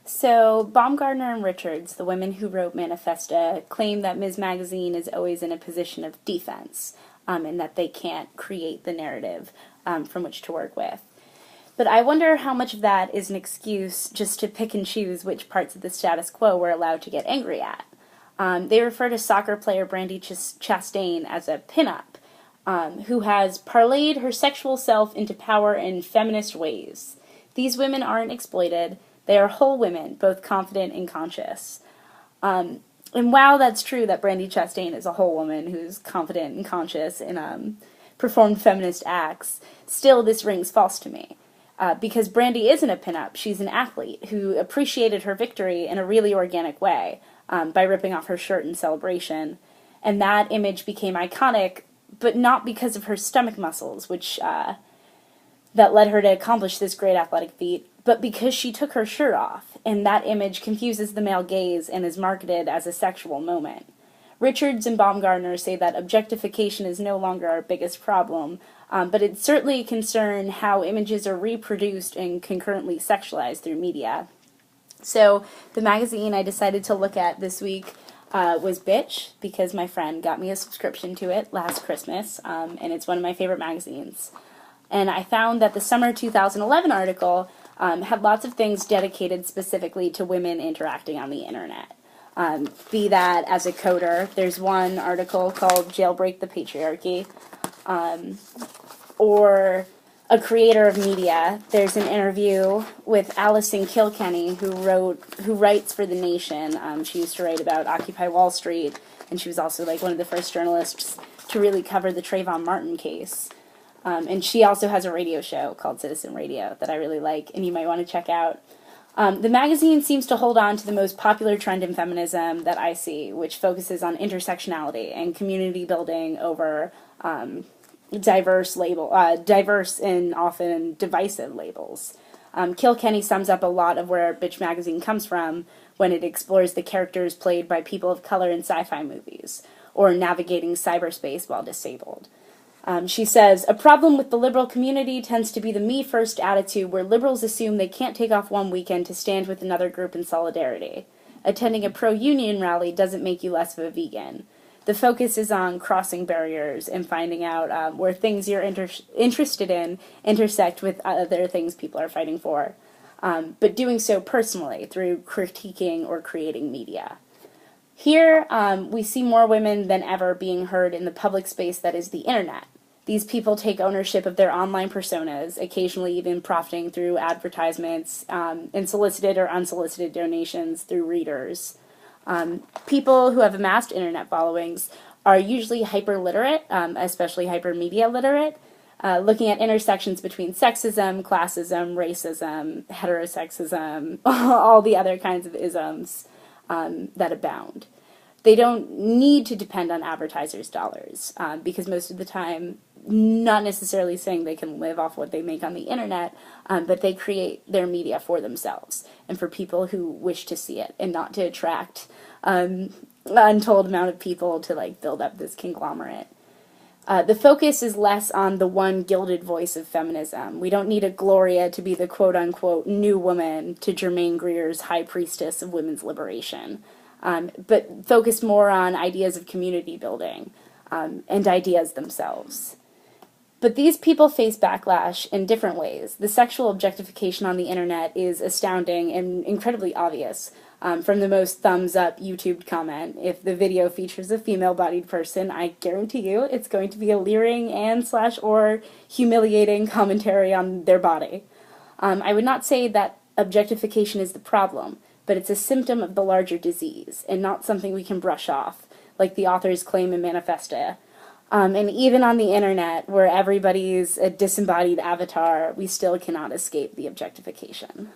So, Baumgartner and Richards, the women who wrote Manifesta, claim that Ms. Magazine is always in a position of defense, and that they can't create the narrative from which to work with. But I wonder how much of that is an excuse just to pick and choose which parts of the status quo we're allowed to get angry at. They refer to soccer player Brandi Chastain as a pinup, who has parlayed her sexual self into power in feminist ways. These women aren't exploited. They are whole women, both confident and conscious. And while that's true that Brandi Chastain is a whole woman who's confident and conscious and performed feminist acts, still this rings false to me. Because Brandi isn't a pinup, she's an athlete who appreciated her victory in a really organic way by ripping off her shirt in celebration. And that image became iconic, but not because of her stomach muscles, which that led her to accomplish this great athletic feat, but because she took her shirt off, and that image confuses the male gaze and is marketed as a sexual moment. Richards and Baumgartner say that objectification is no longer our biggest problem, but it's certainly a concern how images are reproduced and concurrently sexualized through media. So the magazine I decided to look at this week was Bitch, because my friend got me a subscription to it last Christmas, and it's one of my favorite magazines. And I found that the summer 2011 article had lots of things dedicated specifically to women interacting on the internet. Be that as a coder, there's one article called Jailbreak the Patriarchy, or a creator of media. There's an interview with Alison Kilkenny, who writes for The Nation. She used to write about Occupy Wall Street, and she was also like one of the first journalists to really cover the Trayvon Martin case. And she also has a radio show called Citizen Radio that I really like, and you might want to check out. The magazine seems to hold on to the most popular trend in feminism that I see, which focuses on intersectionality and community building over diverse and often divisive labels. Kilkenny sums up a lot of where Bitch Magazine comes from when it explores the characters played by people of color in sci-fi movies, or navigating cyberspace while disabled. She says, a problem with the liberal community tends to be the me-first attitude where liberals assume they can't take off one weekend to stand with another group in solidarity. Attending a pro-union rally doesn't make you less of a vegan. The focus is on crossing barriers and finding out where things you're interested in intersect with other things people are fighting for, but doing so personally through critiquing or creating media. Here, we see more women than ever being heard in the public space that is the internet. These people take ownership of their online personas, occasionally even profiting through advertisements and solicited or unsolicited donations through readers. People who have amassed internet followings are usually hyper-literate, especially hyper-media literate, looking at intersections between sexism, classism, racism, heterosexism, all the other kinds of isms that abound. They don't need to depend on advertisers' dollars, because most of the time, not necessarily saying they can live off what they make on the internet, but they create their media for themselves and for people who wish to see it, and not to attract an untold amount of people to like build up this conglomerate. The focus is less on the one gilded voice of feminism. We don't need a Gloria to be the quote-unquote new woman to Germaine Greer's high priestess of women's liberation, but focus more on ideas of community building and ideas themselves. But these people face backlash in different ways. The sexual objectification on the internet is astounding and incredibly obvious. From the most thumbs-up YouTube comment, if the video features a female-bodied person, I guarantee you it's going to be a leering and/or humiliating commentary on their body. I would not say that objectification is the problem, but it's a symptom of the larger disease, and not something we can brush off, like the authors claim in Manifesta. And even on the internet, where everybody's a disembodied avatar, we still cannot escape the objectification.